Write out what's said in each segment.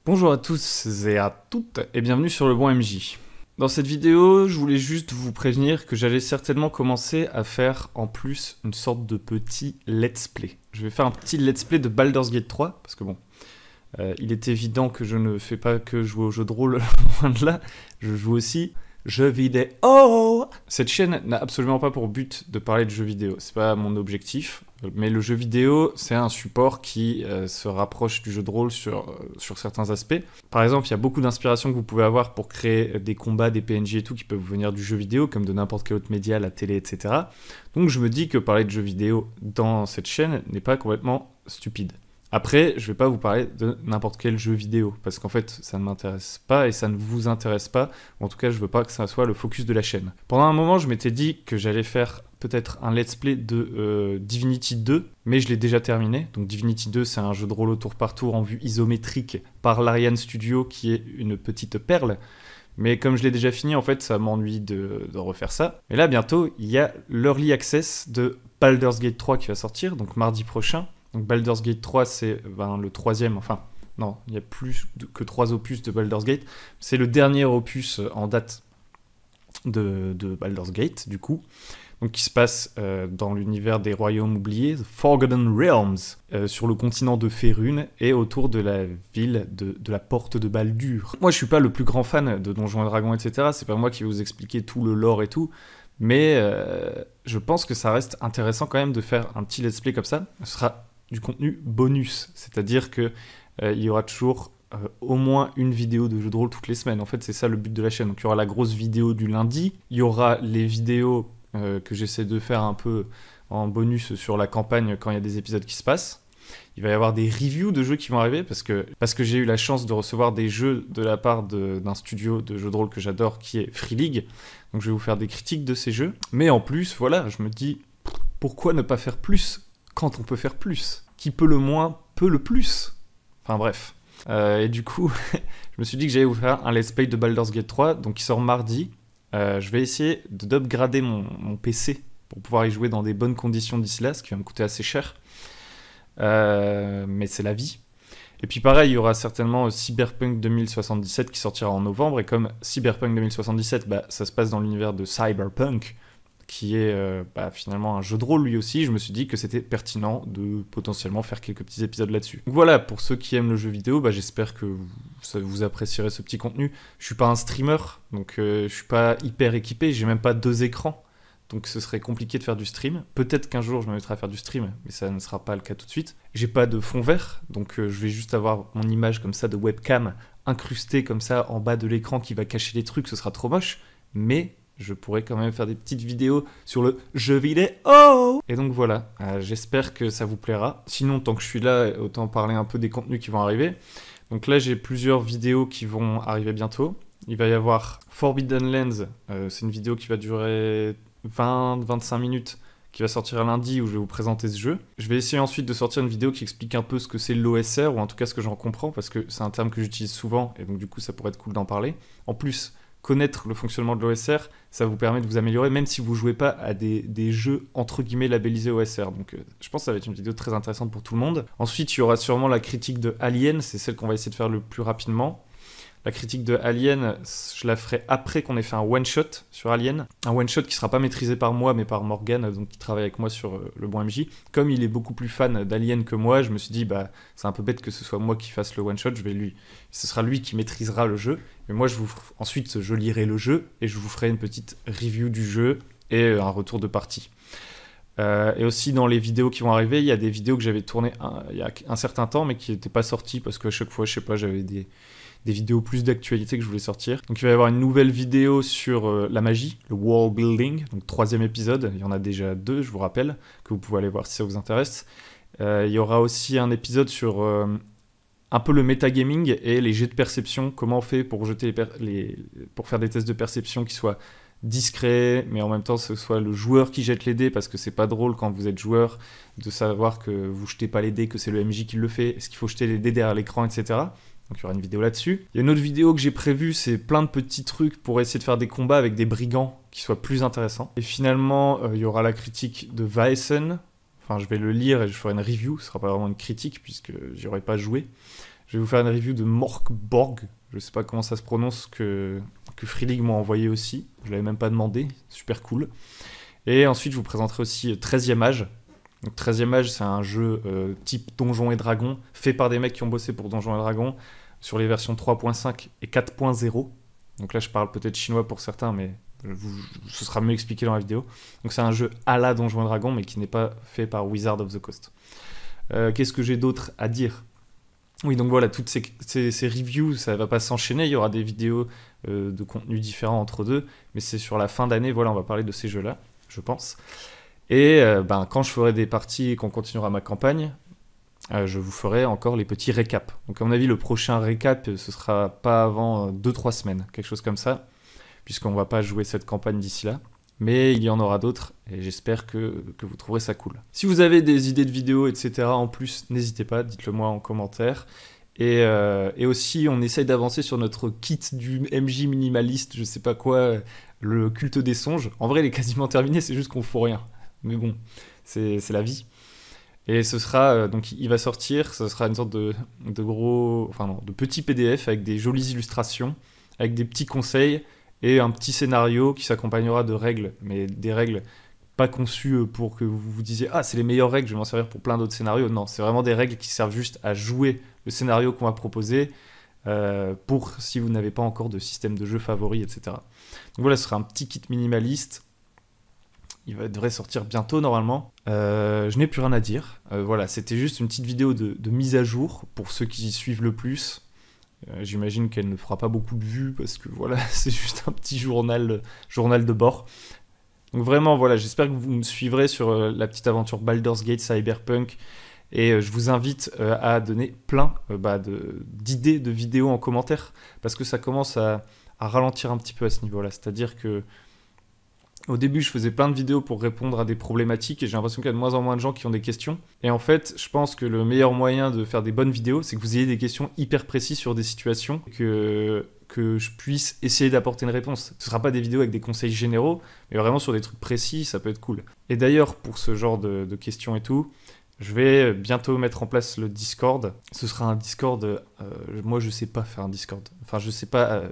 Bonjour à tous et à toutes et bienvenue sur Le Bon MJ. Dans cette vidéo, je voulais juste vous prévenir que j'allais certainement commencer à faire en plus une sorte de petit let's play. Je vais faire un petit let's play de Baldur's Gate 3 parce que bon, il est évident que je ne fais pas que jouer aux jeux de rôle, loin de là, je joue aussi jeux vidéo. Oh, cette chaîne n'a absolument pas pour but de parler de jeux vidéo, c'est pas mon objectif. Mais le jeu vidéo, c'est un support qui se rapproche du jeu de rôle sur certains aspects. Par exemple, il y a beaucoup d'inspiration que vous pouvez avoir pour créer des combats, des PNJ et tout, qui peuvent venir du jeu vidéo, comme de n'importe quel autre média, la télé, etc. Donc je me dis que parler de jeux vidéo dans cette chaîne n'est pas complètement stupide. Après, je vais pas vous parler de n'importe quel jeu vidéo, parce qu'en fait, ça ne m'intéresse pas et ça ne vous intéresse pas. En tout cas, je veux pas que ça soit le focus de la chaîne. Pendant un moment, je m'étais dit que j'allais faire peut-être un let's play de Divinity 2, mais je l'ai déjà terminé. Donc Divinity 2, c'est un jeu de rôle au tour par tour en vue isométrique par l'Ariane Studio, qui est une petite perle. Mais comme je l'ai déjà fini, en fait, ça m'ennuie de refaire ça. Et là, bientôt, il y a l'Early Access de Baldur's Gate 3 qui va sortir, donc mardi prochain. Donc Baldur's Gate 3, c'est le troisième, enfin, non, il y a plus que 3 opus de Baldur's Gate. C'est le dernier opus en date de Baldur's Gate, du coup. Donc qui se passe dans l'univers des royaumes oubliés, The Forgotten Realms, sur le continent de Férune et autour de la ville de la Porte de Baldur. Moi, je suis pas le plus grand fan de Donjons et Dragons, etc. C'est pas moi qui vais vous expliquer tout le lore et tout. Mais je pense que ça reste intéressant quand même de faire un petit let's play comme ça. Ce sera du contenu bonus, c'est-à-dire que il y aura toujours au moins une vidéo de jeu de rôle toutes les semaines. En fait, c'est ça le but de la chaîne. Donc il y aura la grosse vidéo du lundi, il y aura les vidéos que j'essaie de faire un peu en bonus sur la campagne quand il y a des épisodes qui se passent. Il va y avoir des reviews de jeux qui vont arriver parce que j'ai eu la chance de recevoir des jeux de la part d'un studio de jeux de rôle que j'adore qui est Free League. Donc je vais vous faire des critiques de ces jeux. Mais en plus, voilà, je me dis, pourquoi ne pas faire plus quand on peut faire plus? Qui peut le moins, peut le plus. Enfin bref. Et du coup, je me suis dit que j'allais vous faire un let's play de Baldur's Gate 3, donc qui sort mardi. Je vais essayer d'upgrader mon PC pour pouvoir y jouer dans des bonnes conditions d'ici là, ce qui va me coûter assez cher. Mais c'est la vie. Et puis pareil, il y aura certainement Cyberpunk 2077 qui sortira en novembre. Et comme Cyberpunk 2077, ça se passe dans l'univers de Cyberpunk, qui est finalement un jeu de rôle lui aussi, je me suis dit que c'était pertinent de potentiellement faire quelques petits épisodes là-dessus. Donc voilà, pour ceux qui aiment le jeu vidéo, j'espère que vous apprécierez ce petit contenu. Je suis pas un streamer, donc je suis pas hyper équipé, j'ai même pas 2 écrans, donc ce serait compliqué de faire du stream. Peut-être qu'un jour je me mettrai à faire du stream, mais ça ne sera pas le cas tout de suite. J'ai pas de fond vert, donc je vais juste avoir mon image comme ça de webcam incrustée comme ça en bas de l'écran qui va cacher les trucs, ce sera trop moche, mais je pourrais quand même faire des petites vidéos sur le jeu vidéo. Et donc voilà, j'espère que ça vous plaira. Sinon, tant que je suis là, autant parler un peu des contenus qui vont arriver. Donc là, j'ai plusieurs vidéos qui vont arriver bientôt. Il va y avoir Forbidden Lands, c'est une vidéo qui va durer 20-25 minutes, qui va sortir lundi où je vais vous présenter ce jeu. Je vais essayer ensuite de sortir une vidéo qui explique un peu ce que c'est l'OSR, ou en tout cas ce que j'en comprends, parce que c'est un terme que j'utilise souvent, et donc du coup ça pourrait être cool d'en parler. En plus, connaître le fonctionnement de l'OSR, ça vous permet de vous améliorer, même si vous jouez pas à des jeux entre guillemets labellisés OSR. Donc je pense que ça va être une vidéo très intéressante pour tout le monde. Ensuite, il y aura sûrement la critique de Alien, c'est celle qu'on va essayer de faire le plus rapidement. La critique de Alien, je la ferai après qu'on ait fait un one-shot sur Alien. Un one-shot qui sera pas maîtrisé par moi, mais par Morgan, donc qui travaille avec moi sur le bon MJ. Comme il est beaucoup plus fan d'Alien que moi, je me suis dit, c'est un peu bête que ce soit moi qui fasse le one-shot, ce sera lui qui maîtrisera le jeu. Mais moi, ensuite, je lirai le jeu et je vous ferai une petite review du jeu et un retour de partie. Et aussi dans les vidéos qui vont arriver, il y a des vidéos que j'avais tournées il y a un certain temps, mais qui n'étaient pas sorties parce qu'à chaque fois, je sais pas, j'avais des vidéos plus d'actualité que je voulais sortir. Donc il va y avoir une nouvelle vidéo sur la magie, le world building, donc 3e épisode, il y en a déjà 2, je vous rappelle, que vous pouvez aller voir si ça vous intéresse. Il y aura aussi un épisode sur un peu le metagaming et les jets de perception, comment on fait pour pour faire des tests de perception qui soient discrets, mais en même temps ce soit le joueur qui jette les dés, parce que c'est pas drôle quand vous êtes joueur de savoir que vous jetez pas les dés, que c'est le MJ qui le fait, est-ce qu'il faut jeter les dés derrière l'écran, etc. Donc il y aura une vidéo là-dessus. Il y a une autre vidéo que j'ai prévue, c'est plein de petits trucs pour essayer de faire des combats avec des brigands qui soient plus intéressants. Et finalement, il y aura la critique de Vaesen. Enfin, je vais le lire et je ferai une review, ce sera pas vraiment une critique puisque j'y aurai pas joué. Je vais vous faire une review de Morkborg. Je sais pas comment ça se prononce, que Free League m'a envoyé aussi. Je l'avais même pas demandé, super cool. Et ensuite, je vous présenterai aussi 13e Âge. Donc 13e Âge, c'est un jeu type Donjons et Dragons, fait par des mecs qui ont bossé pour Donjons et Dragons, sur les versions 3.5 et 4.0. Donc là, je parle peut-être chinois pour certains, mais ce sera mieux expliqué dans la vidéo. Donc c'est un jeu à la Donjons et Dragons, mais qui n'est pas fait par Wizard of the Coast. Qu'est-ce que j'ai d'autre à dire ? Oui, donc voilà, toutes ces reviews, ça va pas s'enchaîner, il y aura des vidéos de contenu différents entre deux, mais c'est sur la fin d'année, voilà, on va parler de ces jeux-là, je pense. Et quand je ferai des parties et qu'on continuera ma campagne, je vous ferai encore les petits récaps. Donc à mon avis, le prochain récap, ce sera pas avant 2-3 semaines, quelque chose comme ça, puisqu'on va pas jouer cette campagne d'ici là. Mais il y en aura d'autres, et j'espère que vous trouverez ça cool. Si vous avez des idées de vidéos, etc. en plus, n'hésitez pas, dites-le moi en commentaire. Et aussi, on essaye d'avancer sur notre kit du MJ minimaliste, je sais pas quoi, le culte des songes. En vrai, il est quasiment terminé, c'est juste qu'on fout rien. Mais bon, c'est la vie. Et ce sera, donc il va sortir, ce sera une sorte de petit PDF avec des jolies illustrations, avec des petits conseils, et un petit scénario qui s'accompagnera de règles, mais des règles pas conçues pour que vous vous disiez « Ah, c'est les meilleures règles, je vais m'en servir pour plein d'autres scénarios ». Non, c'est vraiment des règles qui servent juste à jouer le scénario qu'on va proposer, pour si vous n'avez pas encore de système de jeu favori, etc. Donc voilà, ce sera un petit kit minimaliste. Il devrait sortir bientôt, normalement. Je n'ai plus rien à dire. Voilà, c'était juste une petite vidéo de mise à jour pour ceux qui y suivent le plus. J'imagine qu'elle ne fera pas beaucoup de vues parce que voilà, c'est juste un petit journal de bord. Donc vraiment, voilà, j'espère que vous me suivrez sur la petite aventure Baldur's Gate Cyberpunk. Et je vous invite à donner plein d'idées de vidéos en commentaire parce que ça commence à ralentir un petit peu à ce niveau-là. C'est-à-dire que au début, je faisais plein de vidéos pour répondre à des problématiques et j'ai l'impression qu'il y a de moins en moins de gens qui ont des questions. Et en fait, je pense que le meilleur moyen de faire des bonnes vidéos, c'est que vous ayez des questions hyper précises sur des situations que je puisse essayer d'apporter une réponse. Ce ne sera pas des vidéos avec des conseils généraux, mais vraiment sur des trucs précis, ça peut être cool. Et d'ailleurs, pour ce genre de questions et tout, je vais bientôt mettre en place le Discord. Ce sera un Discord. Moi, je sais pas faire un Discord. Enfin, je ne sais pas.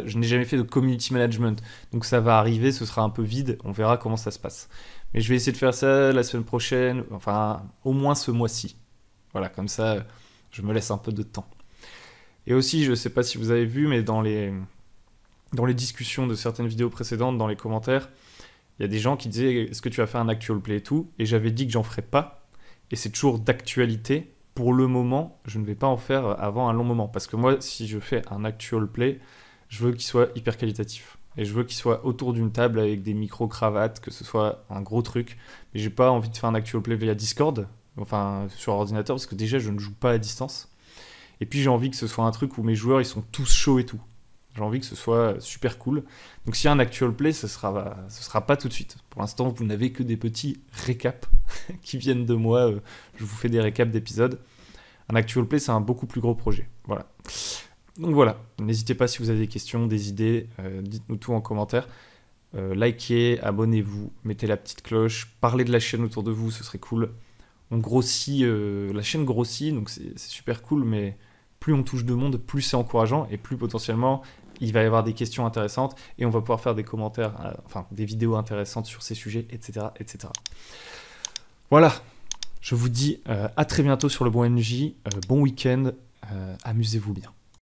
Je n'ai jamais fait de community management, donc ça va arriver. Ce sera un peu vide. On verra comment ça se passe. Mais je vais essayer de faire ça la semaine prochaine. Enfin, au moins ce mois-ci. Voilà, comme ça, je me laisse un peu de temps. Et aussi, je sais pas si vous avez vu, mais dans les discussions de certaines vidéos précédentes, dans les commentaires, il y a des gens qui disaient est-ce que tu vas faire un actual play et tout, et j'avais dit que j'en ferais pas. Et c'est toujours d'actualité. Pour le moment, je ne vais pas en faire avant un long moment. Parce que moi, si je fais un actual play, je veux qu'il soit hyper qualitatif. Et je veux qu'il soit autour d'une table avec des micro-cravates, que ce soit un gros truc. Mais j'ai pas envie de faire un actual play via Discord, enfin sur ordinateur, parce que déjà, je ne joue pas à distance. Et puis, j'ai envie que ce soit un truc où mes joueurs, ils sont tous chauds et tout. J'ai envie que ce soit super cool. Donc s'il y a un actual play, ce sera pas tout de suite. Pour l'instant, vous n'avez que des petits récaps qui viennent de moi. Je vous fais des récaps d'épisodes. Un actual play, c'est un beaucoup plus gros projet. Voilà. Donc voilà. N'hésitez pas si vous avez des questions, des idées. Dites-nous tout en commentaire. Likez, abonnez-vous, mettez la petite cloche. Parlez de la chaîne autour de vous, ce serait cool. On grossit, la chaîne grossit, donc c'est super cool, mais plus on touche de monde, plus c'est encourageant et plus potentiellement il va y avoir des questions intéressantes et on va pouvoir faire des commentaires, des vidéos intéressantes sur ces sujets, etc. etc. Voilà, je vous dis à très bientôt sur le bon NJ, bon week-end, amusez-vous bien.